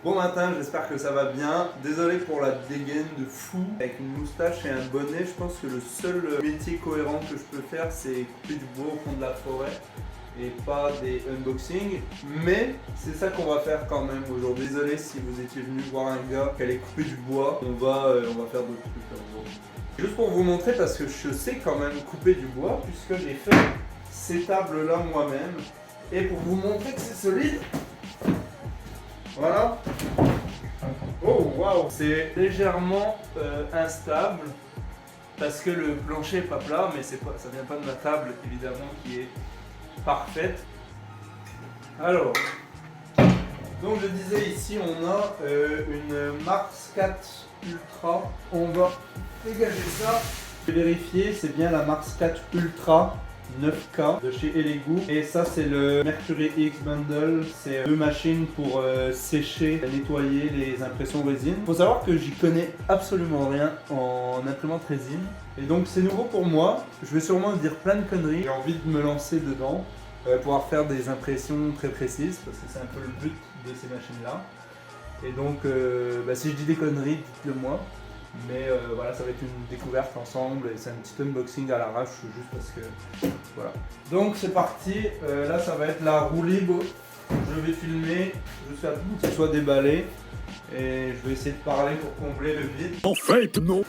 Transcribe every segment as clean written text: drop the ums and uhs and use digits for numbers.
Bon matin, j'espère que ça va bien. Désolé pour la dégaine de fou. Avec une moustache et un bonnet, je pense que le seul métier cohérent que je peux faire, c'est couper du bois au fond de la forêt et pas des unboxings. Mais c'est ça qu'on va faire quand même aujourd'hui. Désolé si vous étiez venu voir un gars qui allait couper du bois. On va faire d'autres trucs en gros. Juste pour vous montrer, parce que je sais quand même couper du bois, puisque j'ai fait ces tables-là moi-même. Et pour vous montrer que c'est solide, voilà. Oh waouh, c'est légèrement instable parce que le plancher est pas plat, mais ça vient pas de ma table évidemment qui est parfaite. Alors, donc je disais ici on a une Mars 4 Ultra. On va dégager ça. Je vais vérifier, c'est bien la Mars 4 Ultra 9K de chez Elegoo. Et ça c'est le Mercury X Bundle. C'est deux machines pour sécher, nettoyer les impressions résine. Faut savoir que j'y connais absolument rien en imprimante résine. Et donc c'est nouveau pour moi. Je vais sûrement dire plein de conneries. J'ai envie de me lancer dedans. Pouvoir faire des impressions très précises parce que c'est un peu le but de ces machines là. Et donc si je dis des conneries, dites-le moi. Mais voilà, ça va être une découverte ensemble et c'est un petit unboxing à l'arrache juste parce que voilà. Donc c'est parti, là ça va être la roue libre. Je vais filmer jusqu'à tout qu'il soit déballé et je vais essayer de parler pour combler le vide. En fait, non.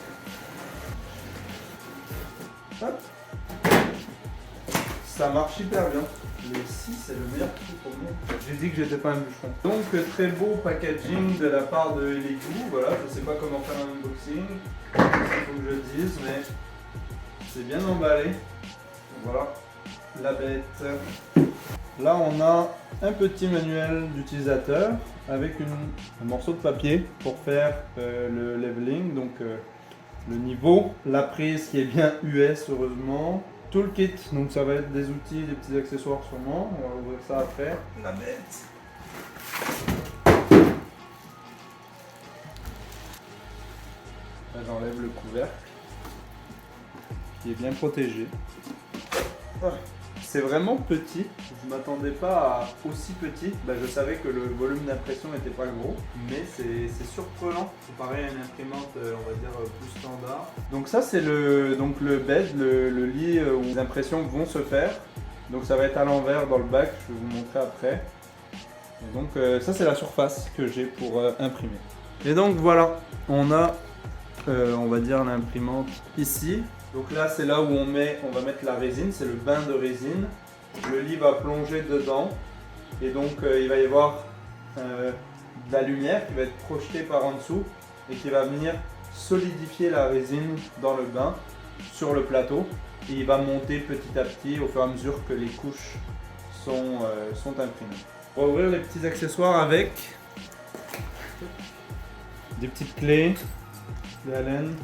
Hop. Ça marche hyper bien. Le 6 c'est le meilleur truc pour moi. J'ai dit que j'étais pas un bûcheron. Donc très beau packaging de la part de Elegoo. Voilà, je sais pas comment faire un unboxing. Il faut que je dise, mais c'est bien emballé. Donc, voilà, la bête. Là on a un petit manuel d'utilisateur avec un morceau de papier pour faire le leveling, donc le niveau. La prise qui est bien US heureusement. Tout le kit, donc ça va être des outils, des petits accessoires sûrement. On va ouvrir ça après. La bête. Là j'enlève le couvercle qui est bien protégé. C'est vraiment petit, je ne m'attendais pas à aussi petit. Je savais que le volume d'impression n'était pas gros, mais c'est surprenant comparé à une imprimante on va dire plus standard. Donc ça c'est le bed, le lit où les impressions vont se faire. Donc ça va être à l'envers dans le bac, je vais vous montrer après. Et donc ça c'est la surface que j'ai pour imprimer. Et donc voilà, on a on va dire l'imprimante ici. Donc là c'est là où on va mettre la résine, c'est le bain de résine. Le lit va plonger dedans et donc il va y avoir de la lumière qui va être projetée par en dessous et qui va venir solidifier la résine dans le bain sur le plateau. Et il va monter petit à petit au fur et à mesure que les couches sont imprimées. On va ouvrir les petits accessoires avec des petites clés, de la laine,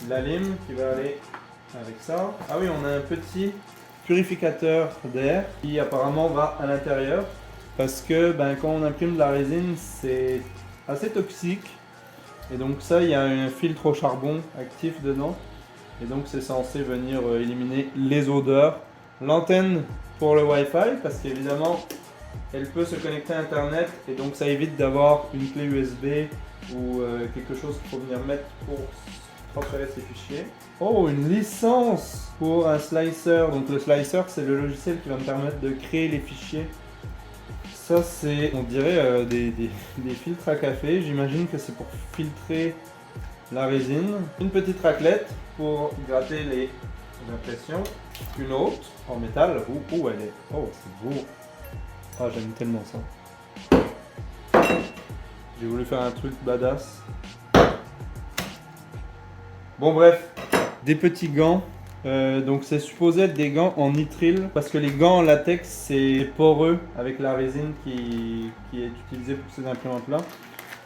la lime qui va aller avec ça. Ah oui, on a un petit purificateur d'air qui apparemment va à l'intérieur parce que quand on imprime de la résine c'est assez toxique et donc ça il y a un filtre au charbon actif dedans et donc c'est censé venir éliminer les odeurs. L'antenne pour le Wi-Fi parce qu'évidemment elle peut se connecter à internet et donc ça évite d'avoir une clé USB ou quelque chose qu'il faut venir mettre pour transférer ses fichiers. Oh, une licence pour un slicer. Donc le slicer c'est le logiciel qui va me permettre de créer les fichiers. Ça c'est, on dirait des filtres à café. J'imagine que c'est pour filtrer la résine. Une petite raclette pour gratter les impressions. Une autre en métal. Où elle est. Oh, c'est beau. Ah, j'aime tellement ça. J'ai voulu faire un truc badass. Bon bref, des petits gants. Donc c'est supposé être des gants en nitrile parce que les gants en latex c'est poreux avec la résine qui est utilisée pour ces imprimantes là.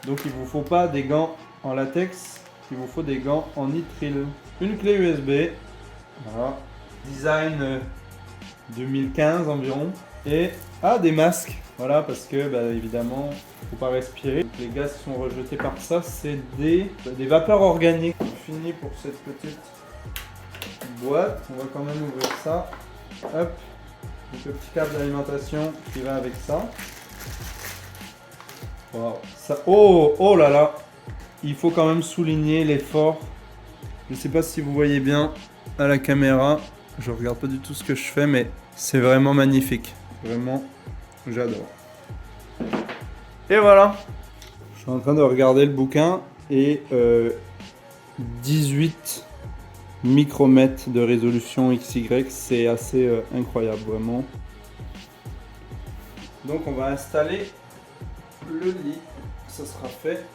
Donc il ne vous faut pas des gants en latex, il vous faut des gants en nitrile. Une clé USB, voilà. Design 2015 environ. Et des masques, voilà, parce que évidemment il ne faut pas respirer. Donc, les gaz qui sont rejetés par ça c'est des vapeurs organiques. Fini pour cette petite boîte, on va quand même ouvrir ça. Hop, donc le petit câble d'alimentation qui va avec ça. Wow. Ça... Oh, oh là là. Il faut quand même souligner l'effort. Je ne sais pas si vous voyez bien à la caméra. Je regarde pas du tout ce que je fais, mais c'est vraiment magnifique. Vraiment, j'adore. Et voilà. Je suis en train de regarder le bouquin et 18 micromètres de résolution XY, c'est assez incroyable, vraiment. Donc on va installer le lit. Ça sera fait.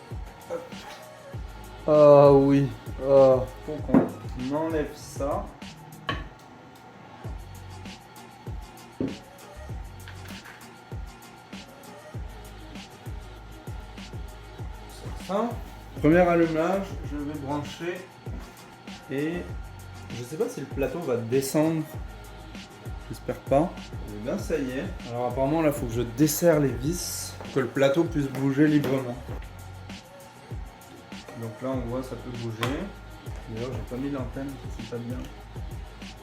Hop. Ah oui. Ah, faut qu'on enlève ça. Ça. Premier allumage, je vais brancher et je sais pas si le plateau va descendre. J'espère pas. Et bien ça y est. Alors apparemment là, il faut que je desserre les vis pour que le plateau puisse bouger librement. Donc là on voit ça peut bouger. D'ailleurs j'ai pas mis l'antenne, c'est pas bien.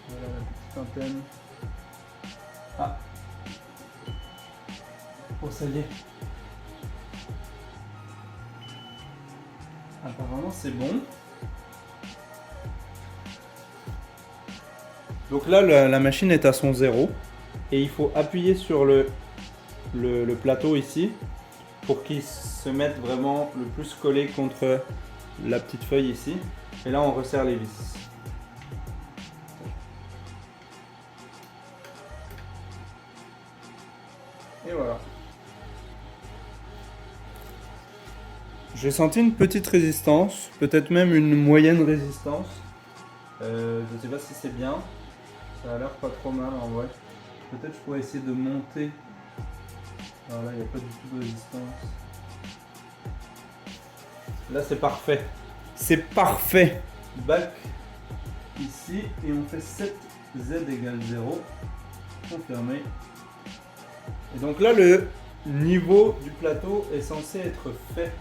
Voilà la petite antenne. Ah. Oh ça y est. Apparemment c'est bon. Donc là la machine est à son 0 et il faut appuyer sur le plateau ici pour qu'il se mette vraiment le plus collé contre la petite feuille ici. Et là on resserre les vis. Et voilà. J'ai senti une petite résistance, peut-être même une moyenne résistance. Je ne sais pas si c'est bien. Ça a l'air pas trop mal en vrai. Peut-être je pourrais essayer de monter. Alors là il n'y a pas du tout de résistance. Là c'est parfait. C'est parfait. Back ici et on fait 7Z égale 0. Confirmé. Et donc là le niveau du plateau est censé être fait.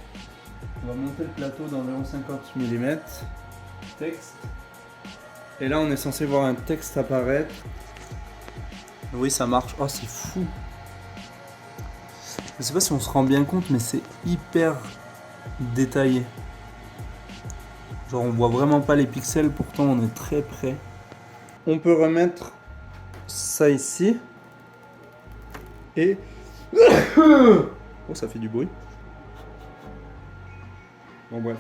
On va monter le plateau d'environ 50 mm. Texte. Et là on est censé voir un texte apparaître. Oui ça marche. Oh c'est fou. Je sais pas si on se rend bien compte mais c'est hyper détaillé. Genre on voit vraiment pas les pixels, pourtant on est très près. On peut remettre ça ici. Et... oh ça fait du bruit. Bon bref.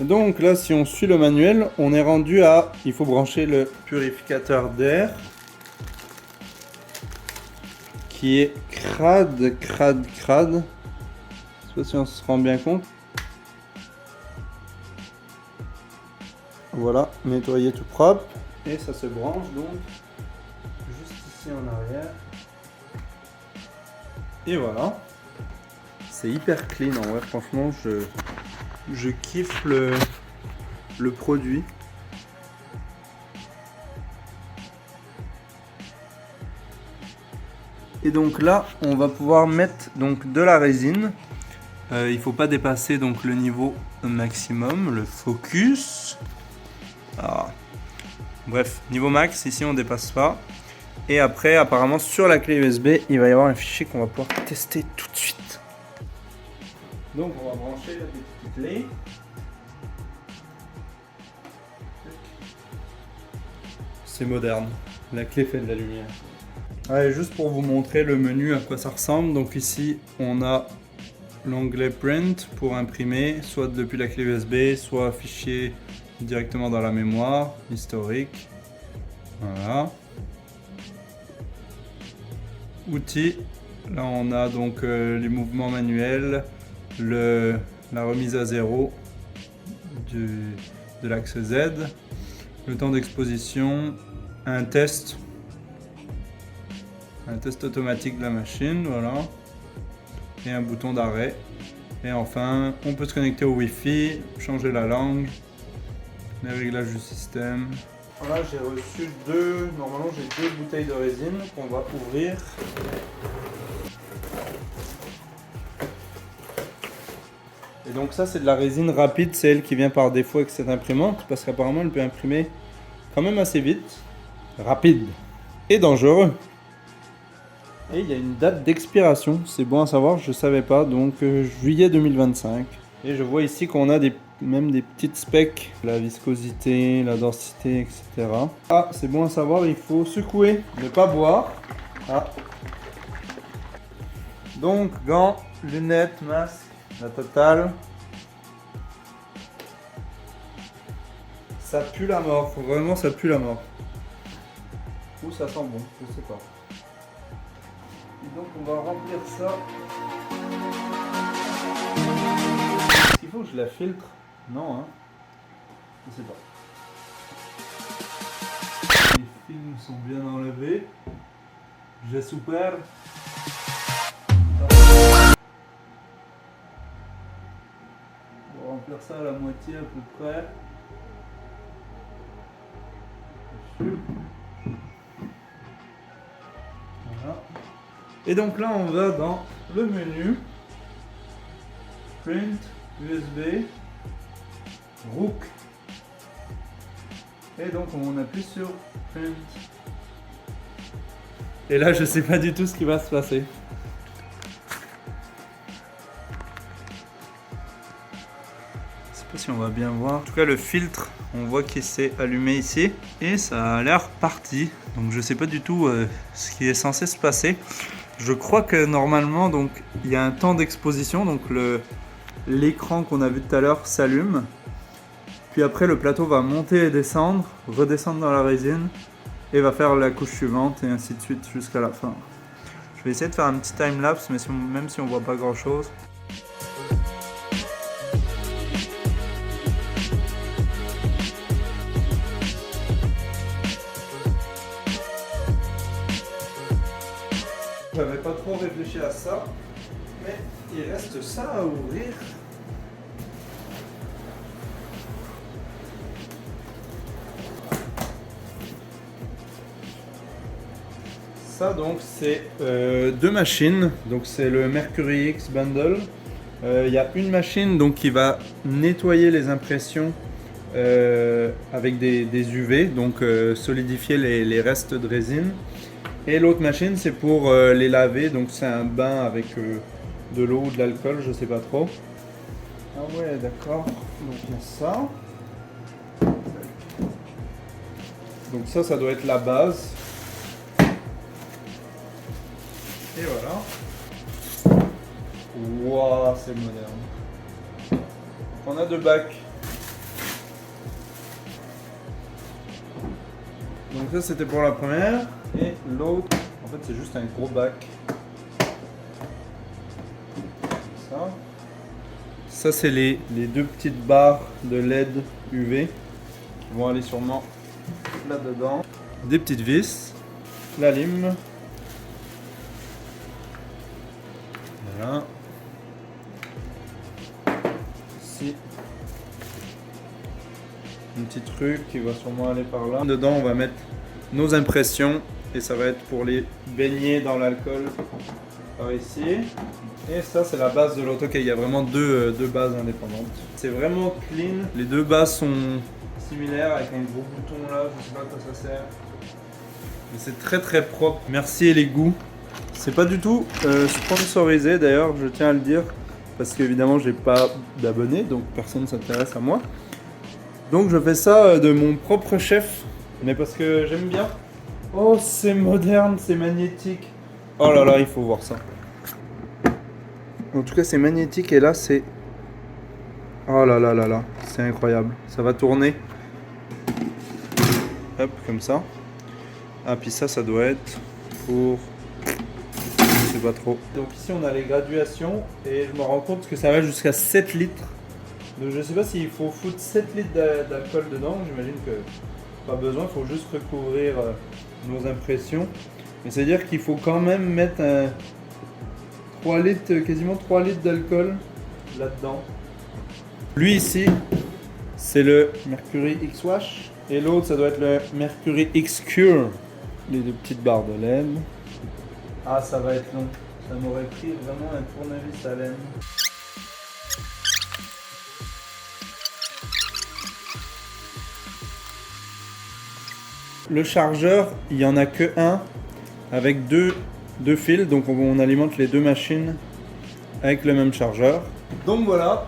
Donc là si on suit le manuel, on est rendu à... Il faut brancher le purificateur d'air. Qui est crade. Je sais pas si on se rend bien compte. Voilà, nettoyer tout propre. Et ça se branche donc juste ici en arrière. Et voilà. C'est hyper clean en vrai, franchement je kiffe le produit. Et donc là, on va pouvoir mettre donc de la résine. Il ne faut pas dépasser donc le niveau maximum, le focus. Ah. Bref, niveau max, ici on ne dépasse pas. Et après, apparemment, sur la clé USB, il va y avoir un fichier qu'on va pouvoir tester tout de suite. Donc on va brancher la petite clé. C'est moderne, la clé fait de la lumière. Allez, juste pour vous montrer le menu à quoi ça ressemble. Donc ici on a l'onglet print pour imprimer soit depuis la clé USB, soit fichier directement dans la mémoire, historique. Voilà. Outils, là on a donc les mouvements manuels, la remise à zéro de l'axe Z, le temps d'exposition, un test automatique de la machine, voilà, et un bouton d'arrêt. Et enfin, on peut se connecter au Wi-Fi, changer la langue, les réglages du système. Voilà, j'ai reçu normalement j'ai deux bouteilles de résine qu'on va ouvrir. Et donc ça c'est de la résine rapide, c'est elle qui vient par défaut avec cette imprimante, parce qu'apparemment elle peut imprimer quand même assez vite. Rapide. et dangereux. Et il y a une date d'expiration, c'est bon à savoir, je savais pas, donc juillet 2025. Et je vois ici qu'on a même des petites specs, la viscosité, la densité, etc. Ah, c'est bon à savoir, il faut secouer, ne pas boire. Ah. Donc, gants, lunettes, masque, la totale. Ça pue la mort, vraiment ça pue la mort. Ou ça sent bon, je sais pas. Et donc on va remplir ça. Est-ce qu'il faut que je la filtre? Non, hein. Je sais pas. Les films sont bien enlevés. J'ai super. On va remplir ça à la moitié à peu près. Voilà. Et donc là on va dans le menu. Print, USB, Rook. Et donc on appuie sur Print. Et là je sais pas du tout ce qui va se passer. Je sais pas si on va bien voir. En tout cas le filtre, on voit qu'il s'est allumé ici. Et ça a l'air parti. Donc je sais pas du tout ce qui est censé se passer. Je crois que normalement donc il y a un temps d'exposition. Donc l'écran qu'on a vu tout à l'heure s'allume. Puis après le plateau va monter et descendre, redescendre dans la résine et va faire la couche suivante et ainsi de suite jusqu'à la fin. Je vais essayer de faire un petit time-lapse mais même si on voit pas grand chose. J'avais pas trop réfléchi à ça, mais il reste ça à ouvrir. Ça donc c'est deux machines, donc c'est le Mercury X Bundle. Il y a une machine donc qui va nettoyer les impressions avec des UV, donc solidifier les restes de résine. Et l'autre machine c'est pour les laver, donc c'est un bain avec de l'eau ou de l'alcool, je sais pas trop. Ah ouais d'accord, donc il y a ça. Donc ça doit être la base. Et voilà. Waouh, c'est moderne. On a deux bacs. Donc ça c'était pour la première. Et l'autre, en fait c'est juste un gros bac. Ça c'est les deux petites barres de LED UV qui vont aller sûrement là-dedans. Des petites vis. La lime. Voilà. Ici. Un petit truc qui va sûrement aller par là. Dedans, on va mettre nos impressions et ça va être pour les baigner dans l'alcool par ici. Et ça, c'est la base de l'auto. Ok, il y a vraiment deux bases indépendantes. C'est vraiment clean. Les deux bases sont similaires avec un gros bouton là. Je sais pas à quoi ça sert. Mais c'est très très propre. Merci les goûts. C'est pas du tout sponsorisé d'ailleurs, je tiens à le dire, parce qu'évidemment j'ai pas d'abonnés, donc personne ne s'intéresse à moi. Donc je fais ça de mon propre chef, mais parce que j'aime bien. Oh c'est moderne, c'est magnétique. Oh là là, il faut voir ça. En tout cas c'est magnétique et là c'est... Oh là là là là, c'est incroyable. Ça va tourner. Hop, comme ça. Ah puis ça doit être pour... pas trop. Donc ici on a les graduations et je me rends compte que ça va jusqu'à 7 litres. Donc je sais pas s'il faut foutre 7 litres d'alcool dedans, j'imagine que pas besoin, il faut juste recouvrir nos impressions. Mais c'est à dire qu'il faut quand même mettre 3 litres, quasiment 3 litres d'alcool là-dedans. Lui ici, c'est le Mercury X Wash et l'autre ça doit être le Mercury X Cure. Les deux petites barres de laine. Ah, ça va être long. Ça m'aurait pris vraiment un tournevis à laine. Le chargeur, il n'y en a que un avec deux fils, donc on alimente les deux machines avec le même chargeur. Donc voilà,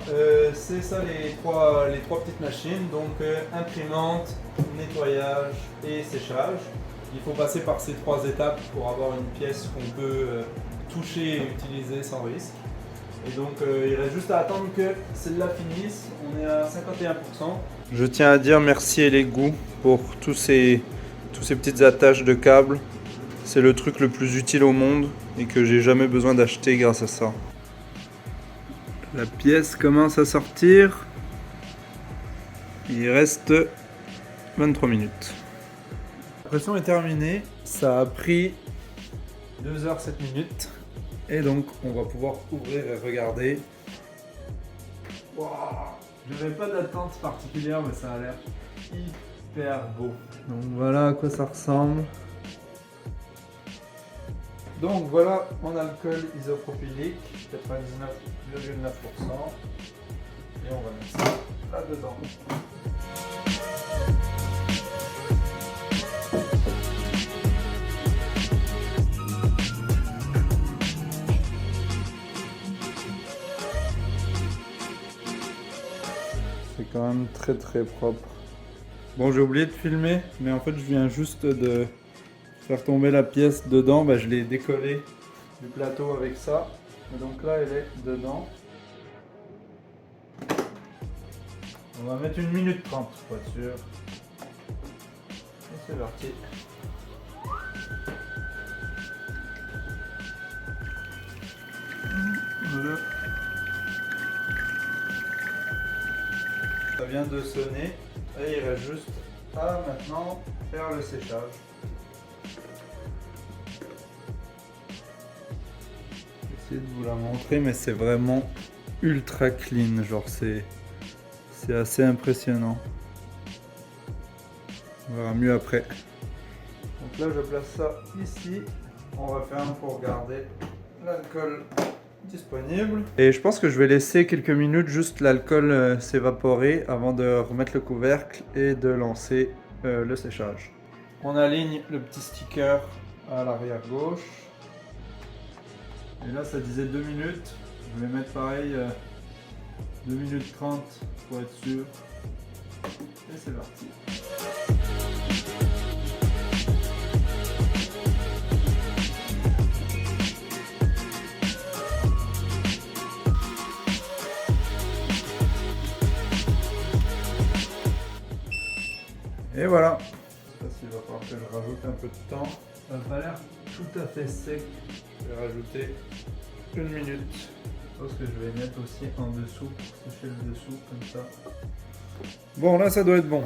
c'est ça les trois petites machines, donc imprimante, nettoyage et séchage. Il faut passer par ces 3 étapes pour avoir une pièce qu'on peut toucher et utiliser sans risque. Et donc il reste juste à attendre que celle-là finisse, on est à 51%. Je tiens à dire merci Elegoo pour tous ces petites attaches de câbles. C'est le truc le plus utile au monde et que j'ai jamais besoin d'acheter grâce à ça. La pièce commence à sortir. Il reste 23 minutes. La pression est terminée. Ça a pris 2h07 minutes. Et donc on va pouvoir ouvrir et regarder. Wow. Je n'avais pas d'attente particulière mais ça a l'air hyper beau. Donc voilà à quoi ça ressemble. Donc voilà mon alcool isopropylique, 99,9%. Et on va mettre ça là-dedans. C'est quand même très très propre. Bon, j'ai oublié de filmer, mais en fait je viens juste de faire tomber la pièce dedans. Je l'ai décollée du plateau avec ça. Et donc là elle est dedans. On va mettre 1 minute 30 pour être sûr. Et c'est parti. Voilà. Ça vient de sonner et il reste juste à maintenant faire le séchage. J'essaie de vous la montrer mais c'est vraiment ultra clean, genre c'est assez impressionnant. On verra mieux après. Donc là je place ça ici, on referme pour garder l'alcool disponible. Et je pense que je vais laisser quelques minutes juste l'alcool s'évaporer avant de remettre le couvercle et de lancer le séchage. On aligne le petit sticker à l'arrière gauche. Et là ça disait 2 minutes. Je vais mettre pareil 2 minutes 30 pour être sûr. Et c'est parti. Et voilà. Je sais pas s'il va falloir que je rajoute un peu de temps. Ça n'a pas l'air tout à fait sec. Je vais rajouter 1 minute. Je pense que je vais mettre aussi en dessous pour sécher le dessous comme ça. Bon, là ça doit être bon.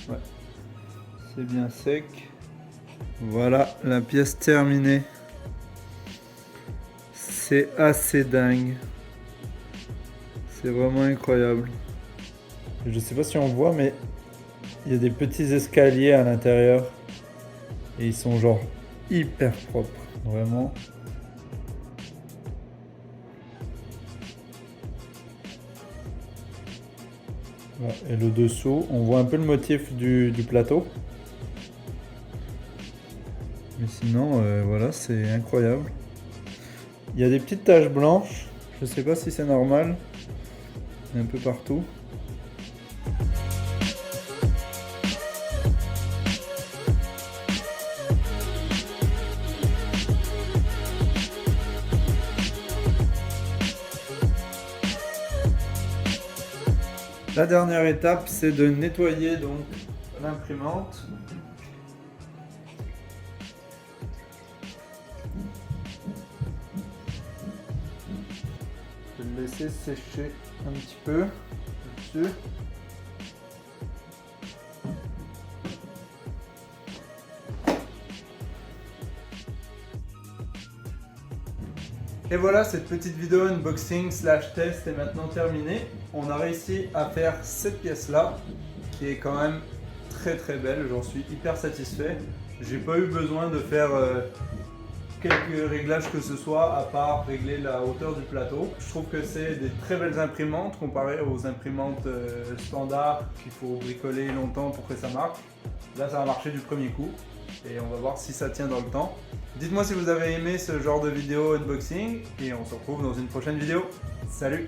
Ouais. C'est bien sec. Voilà la pièce terminée. C'est assez dingue. C'est vraiment incroyable. Je sais pas si on voit, mais il y a des petits escaliers à l'intérieur. Et ils sont genre hyper propres. Vraiment. Voilà. Et le dessous, on voit un peu le motif du plateau. Mais sinon, voilà, c'est incroyable. Il y a des petites taches blanches. Je sais pas si c'est normal. Il y a un peu partout. La dernière étape, c'est de nettoyer donc l'imprimante. Je vais le laisser sécher un petit peu dessus. Et voilà, cette petite vidéo unboxing / test est maintenant terminée. On a réussi à faire cette pièce là, qui est quand même très très belle, j'en suis hyper satisfait. J'ai pas eu besoin de faire quelques réglages que ce soit, à part régler la hauteur du plateau. Je trouve que c'est des très belles imprimantes comparées aux imprimantes standards qu'il faut bricoler longtemps pour que ça marche. Là, ça va marcher du premier coup et on va voir si ça tient dans le temps. Dites-moi si vous avez aimé ce genre de vidéo unboxing et on se retrouve dans une prochaine vidéo. Salut!